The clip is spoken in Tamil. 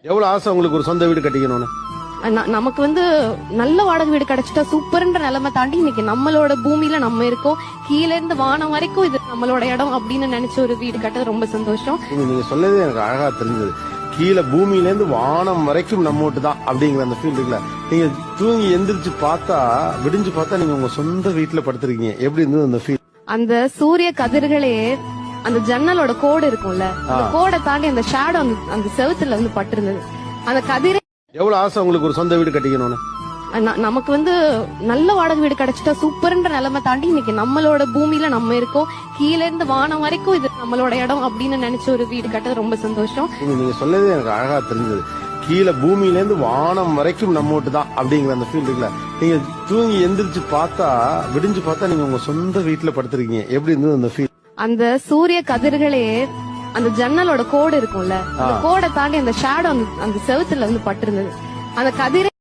எவ்வளவு ஆசை உங்களுக்கு ஒரு சொந்த வீடு கட்டிக்கணும்னு? நமக்கு வந்து நல்ல வாடகை வீடு கிடைச்சிட்டா சூப்பர்ன்ற நிலைமை தாண்டி இன்னைக்கு நம்மளோட பூமியில நம்ம இருக்கோம், கீழ இருந்து வானம் வரைக்கும் இது நம்மளோட இடம் அப்படின்னு நினைச்ச ஒரு வீடு கட்டது ரொம்ப சந்தோஷம். நீங்க சொன்னது எனக்கு அழகா தெரிஞ்சது. கீழே பூமியில இருந்து வானம் வரைக்கும் நம்மோட்டு தான் அப்படிங்கிற அந்த ஃபீல் இருக்குல்ல. நீங்க தூங்கி எந்திரிச்சு பார்த்தா, விடிஞ்சு பார்த்தா நீங்க உங்க சொந்த வீட்டுல படுத்திருக்கீங்க. எப்படி இருந்தது அந்த ஃபீல்? அந்த சூரிய கதிர்களே அந்த ஜன்னலோட கோடு இருக்கும்ல, அந்த கோடை தாண்டி அந்த ஷேடோ அந்த செவுத்துல வந்து பட்டிருந்தது. அந்த கதிரே எவ்வளவு ஆசை உங்களுக்கு ஒரு சொந்த வீடு கட்டிக்கணும்னு? நமக்கு வந்து நல்ல வாடகை வீடு கிடைச்சிட்டா சூப்பர்ன்ற நிலைமை தாண்டி இன்னைக்கு நம்மளோட பூமியில நம்ம இருக்கோம், கீழ இருந்து வானம் வரைக்கும் இது நம்மளோட இடம் அப்படின்னு நினைச்ச ஒரு வீடு கட்டது ரொம்ப சந்தோஷம். நீங்க சொன்னது எனக்கு அழகா தெரிஞ்சது. கீழே பூமியில இருந்து வானம் வரைக்கும் நம்மோட்டு தான் அப்படிங்கிற அந்த ஃபீல் இருக்குல்ல. நீங்க தூங்கி எந்திரிச்சு பார்த்தா, விடிஞ்சு பார்த்தா நீங்க உங்க சொந்த வீட்டுல படுத்திருக்கீங்க. எப்படி இருந்தது அந்த ஃபீல்? அந்த சூரிய கதிர்களே அந்த ஜன்னலோட கோடு இருக்கும்ல, அந்த கோடை தாண்டி அந்த ஷேடோ அந்த செவுத்துல வந்து பட்டிருந்தது. அந்த கதிரே